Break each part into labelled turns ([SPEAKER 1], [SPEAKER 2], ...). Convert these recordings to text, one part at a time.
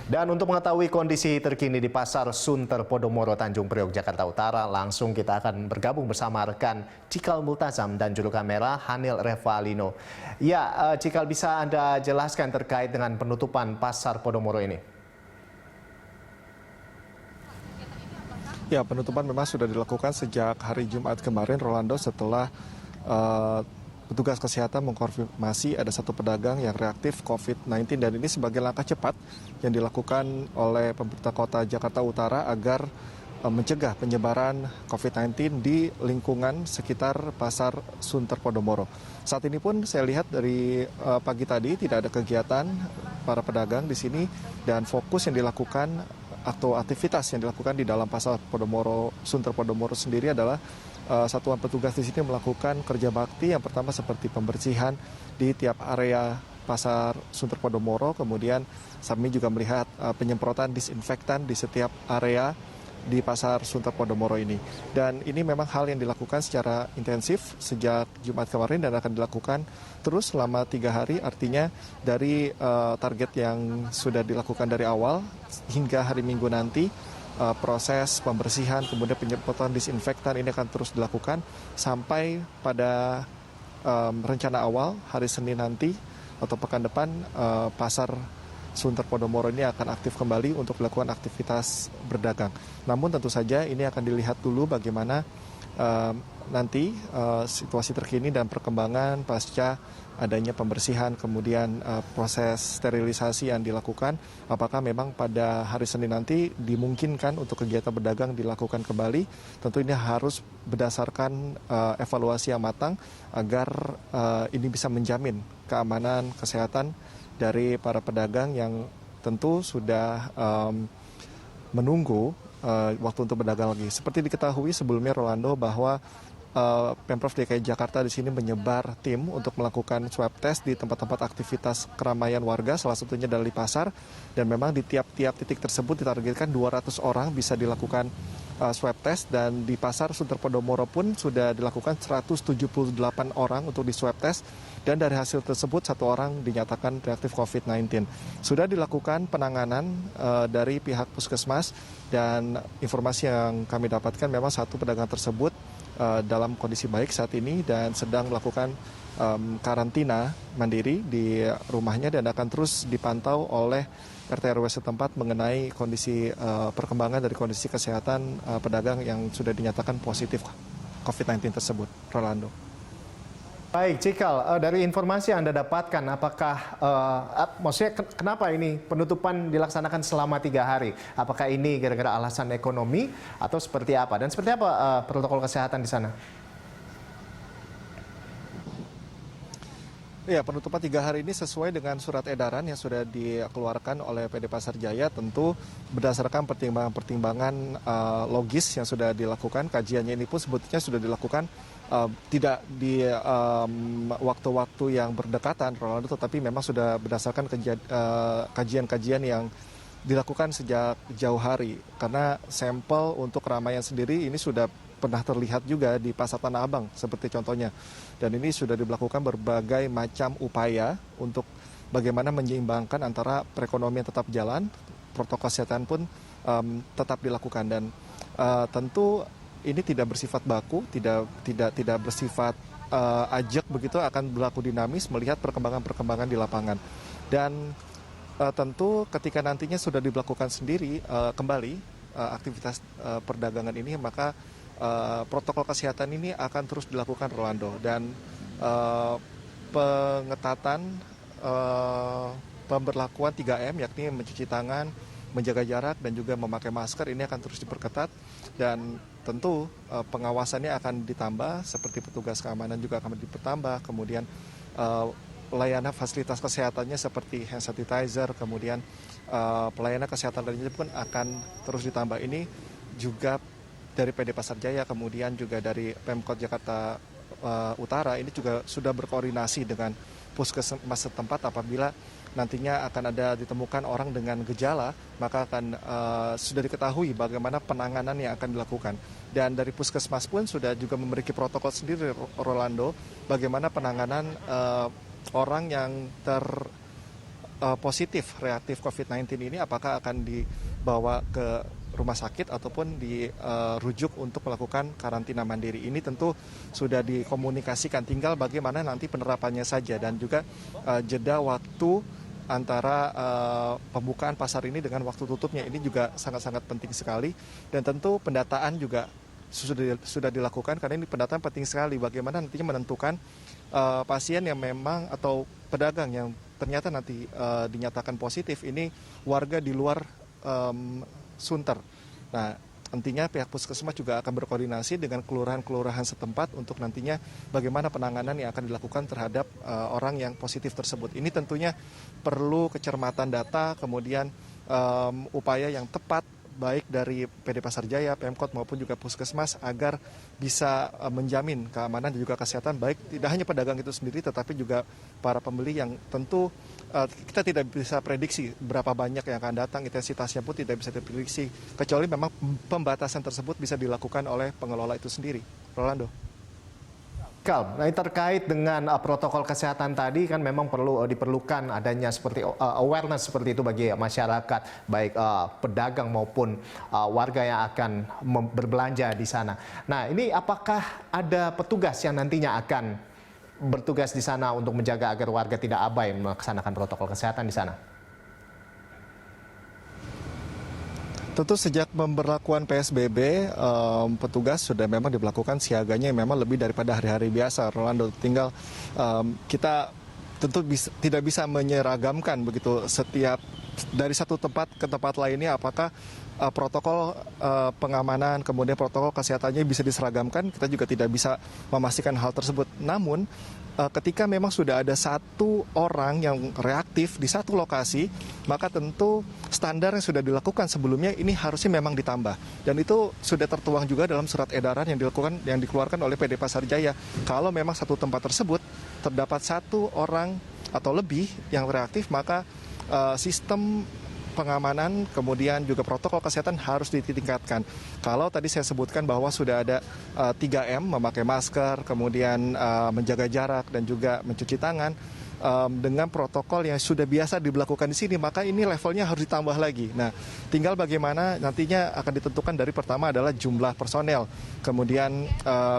[SPEAKER 1] Dan untuk mengetahui kondisi terkini di Pasar Sunter Podomoro, Tanjung Priok, Jakarta Utara, langsung kita akan bergabung bersama rekan Cikal Multazam dan juru kamera Hanil Revalino. Ya, Cikal, bisa Anda jelaskan terkait dengan penutupan Pasar Podomoro ini?
[SPEAKER 2] Ya, penutupan memang sudah dilakukan sejak hari Jumat kemarin, Rolando, setelah petugas kesehatan mengkonfirmasi ada satu pedagang yang reaktif COVID-19, dan ini sebagai langkah cepat yang dilakukan oleh pemerintah kota Jakarta Utara agar mencegah penyebaran COVID-19 di lingkungan sekitar Pasar Sunter Podomoro. Saat ini pun saya lihat dari pagi tadi tidak ada kegiatan para pedagang di sini, dan fokus yang dilakukan atau aktivitas yang dilakukan di dalam Pasar Podomoro, Sunter Podomoro sendiri adalah satuan petugas di sini melakukan kerja bakti. Yang pertama seperti pembersihan di tiap area Pasar Sunter Podomoro, kemudian kami juga melihat penyemprotan disinfektan di setiap area di Pasar Sunter Podomoro ini. Dan ini memang hal yang dilakukan secara intensif sejak Jumat kemarin dan akan dilakukan terus selama 3 hari. Artinya dari target yang sudah dilakukan dari awal hingga hari Minggu nanti, proses pembersihan kemudian penyemprotan disinfektan ini akan terus dilakukan sampai pada rencana awal hari Senin nanti atau pekan depan Pasar Sunter Podomoro ini akan aktif kembali untuk melakukan aktivitas berdagang. Namun tentu saja ini akan dilihat dulu bagaimana nanti situasi terkini dan perkembangan pasca adanya pembersihan, kemudian proses sterilisasi yang dilakukan. Apakah memang pada hari Senin nanti dimungkinkan untuk kegiatan berdagang dilakukan kembali? Tentu ini harus berdasarkan evaluasi yang matang agar ini bisa menjamin keamanan kesehatan dari para pedagang yang tentu sudah menunggu waktu untuk berdagang lagi. Seperti diketahui sebelumnya, Rolando, bahwa Pemprov DKI Jakarta di sini menyebar tim untuk melakukan swab test di tempat-tempat aktivitas keramaian warga, salah satunya dari pasar. Dan memang di tiap-tiap titik tersebut ditargetkan 200 orang bisa dilakukan swab test, dan di Pasar Sunter Podomoro pun sudah dilakukan 178 orang untuk di swab test, dan dari hasil tersebut 1 orang dinyatakan reaktif COVID-19. Sudah dilakukan penanganan dari pihak puskesmas, dan informasi yang kami dapatkan memang 1 pedagang tersebut dalam kondisi baik saat ini dan sedang melakukan karantina mandiri di rumahnya, dan akan terus dipantau oleh RT RW setempat mengenai kondisi perkembangan dari kondisi kesehatan pedagang yang sudah dinyatakan positif COVID-19 tersebut. Rolando.
[SPEAKER 1] Baik, Cikal, dari informasi yang Anda dapatkan, apakah, maksudnya kenapa ini penutupan dilaksanakan selama 3 hari? Apakah ini gara-gara alasan ekonomi atau seperti apa? Dan seperti apa protokol kesehatan di sana?
[SPEAKER 2] Ya, penutupan 3 hari ini sesuai dengan surat edaran yang sudah dikeluarkan oleh PD Pasar Jaya, tentu berdasarkan pertimbangan-pertimbangan logis yang sudah dilakukan. Kajiannya ini pun sebetulnya sudah dilakukan tidak di waktu-waktu yang berdekatan, Rolando, tetapi memang sudah berdasarkan kajian-kajian yang dilakukan sejak jauh hari. Karena sampel untuk keramaian sendiri ini sudah pernah terlihat juga di Pasar Tanah Abang seperti contohnya. Dan ini sudah dilakukan berbagai macam upaya untuk bagaimana menyeimbangkan antara perekonomian tetap jalan, protokol kesehatan pun tetap dilakukan, dan tentu ini tidak bersifat baku, tidak bersifat ajak begitu, akan berlaku dinamis melihat perkembangan-perkembangan di lapangan. Dan tentu ketika nantinya sudah dilakukan sendiri kembali aktivitas perdagangan ini, maka protokol kesehatan ini akan terus dilakukan, Rolando, dan pengetatan pemberlakuan 3M, yakni mencuci tangan, menjaga jarak, dan juga memakai masker ini akan terus diperketat. Dan tentu pengawasannya akan ditambah, seperti petugas keamanan juga akan ditambah, kemudian pelayanan fasilitas kesehatannya seperti hand sanitizer, kemudian pelayanan kesehatan lainnya pun akan terus ditambah. Ini juga dari PD Pasar Jaya, kemudian juga dari Pemkot Jakarta Utara ini juga sudah berkoordinasi dengan puskesmas setempat. Apabila nantinya akan ada ditemukan orang dengan gejala, maka akan sudah diketahui bagaimana penanganan yang akan dilakukan. Dan dari puskesmas pun sudah juga memiliki protokol sendiri, Rolando, bagaimana penanganan orang yang positif reaktif COVID-19 ini apakah akan dibawa ke rumah sakit ataupun dirujuk untuk melakukan karantina mandiri. Ini tentu sudah dikomunikasikan, tinggal bagaimana nanti penerapannya saja dan juga jeda waktu antara pembukaan pasar ini dengan waktu tutupnya ini juga sangat-sangat penting sekali, dan tentu pendataan juga sudah dilakukan karena ini pendataan penting sekali bagaimana nantinya menentukan pasien yang memang atau pedagang yang ternyata nanti dinyatakan positif ini warga di luar Sunter. Nah, nantinya pihak puskesmas juga akan berkoordinasi dengan kelurahan-kelurahan setempat untuk nantinya bagaimana penanganan yang akan dilakukan terhadap orang yang positif tersebut. Ini tentunya perlu kecermatan data, kemudian upaya yang tepat baik dari PD Pasar Jaya, Pemkot maupun juga puskesmas agar bisa menjamin keamanan dan juga kesehatan baik tidak hanya pedagang itu sendiri tetapi juga para pembeli yang tentu kita tidak bisa prediksi berapa banyak yang akan datang, intensitasnya pun tidak bisa diprediksi kecuali memang pembatasan tersebut bisa dilakukan oleh pengelola itu sendiri. Rolando.
[SPEAKER 1] Nah, terkait dengan protokol kesehatan tadi kan memang diperlukan adanya seperti awareness seperti itu bagi masyarakat, baik pedagang maupun warga yang akan berbelanja di sana. Nah, ini apakah ada petugas yang nantinya akan bertugas di sana untuk menjaga agar warga tidak abai melaksanakan protokol kesehatan di sana?
[SPEAKER 2] Tentu sejak pemberlakuan PSBB, petugas sudah memang diberlakukan siaganya yang memang lebih daripada hari-hari biasa. Rolando, tinggal kita tentu tidak bisa menyeragamkan begitu setiap dari satu tempat ke tempat lainnya apakah protokol pengamanan kemudian protokol kesehatannya bisa diseragamkan, kita juga tidak bisa memastikan hal tersebut. Namun ketika memang sudah ada satu orang yang reaktif di satu lokasi, maka tentu standar yang sudah dilakukan sebelumnya ini harusnya memang ditambah. Dan itu sudah tertuang juga dalam surat edaran yang dikeluarkan oleh PD Pasar Jaya. Kalau memang satu tempat tersebut terdapat satu orang atau lebih yang reaktif, maka sistem pengamanan kemudian juga protokol kesehatan harus ditingkatkan. Kalau tadi saya sebutkan bahwa sudah ada 3M, memakai masker, kemudian menjaga jarak dan juga mencuci tangan, dengan protokol yang sudah biasa diberlakukan di sini, maka ini levelnya harus ditambah lagi. Nah, tinggal bagaimana nantinya akan ditentukan dari pertama adalah jumlah personel, kemudian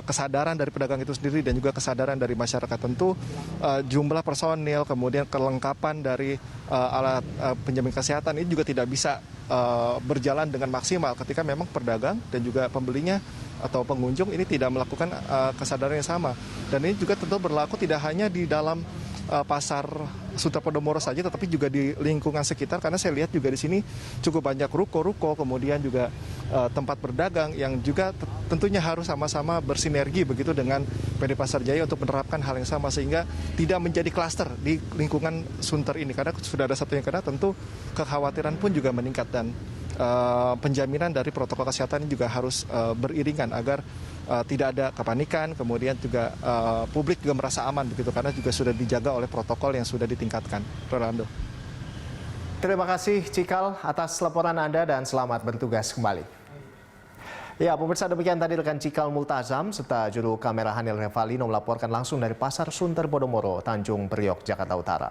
[SPEAKER 2] kesadaran dari pedagang itu sendiri dan juga kesadaran dari masyarakat. Tentu jumlah personel, kemudian kelengkapan dari alat penjamin kesehatan ini juga tidak bisa berjalan dengan maksimal ketika memang pedagang dan juga pembelinya atau pengunjung ini tidak melakukan kesadaran yang sama. Dan ini juga tentu berlaku tidak hanya di dalam pasar Sunter Podomoro saja, tetapi juga di lingkungan sekitar, karena saya lihat juga di sini cukup banyak ruko-ruko, kemudian juga tempat berdagang yang juga tentunya harus sama-sama bersinergi begitu dengan PD Pasar Jaya untuk menerapkan hal yang sama sehingga tidak menjadi klaster di lingkungan Sunter ini, karena sudah ada satu yang kena, tentu kekhawatiran pun juga meningkat dan penjaminan dari protokol kesehatan juga harus beriringan agar tidak ada kepanikan, kemudian juga publik juga merasa aman begitu karena juga sudah dijaga oleh protokol yang sudah ditingkatkan. Rolando.
[SPEAKER 1] Terima kasih Cikal atas laporan Anda dan selamat bertugas kembali. Ya, pemirsa, demikian tadi rekan Cikal Multazam serta juru kamera Hanil Revalino melaporkan langsung dari Pasar Sunter Podomoro, Tanjung Priok, Jakarta Utara.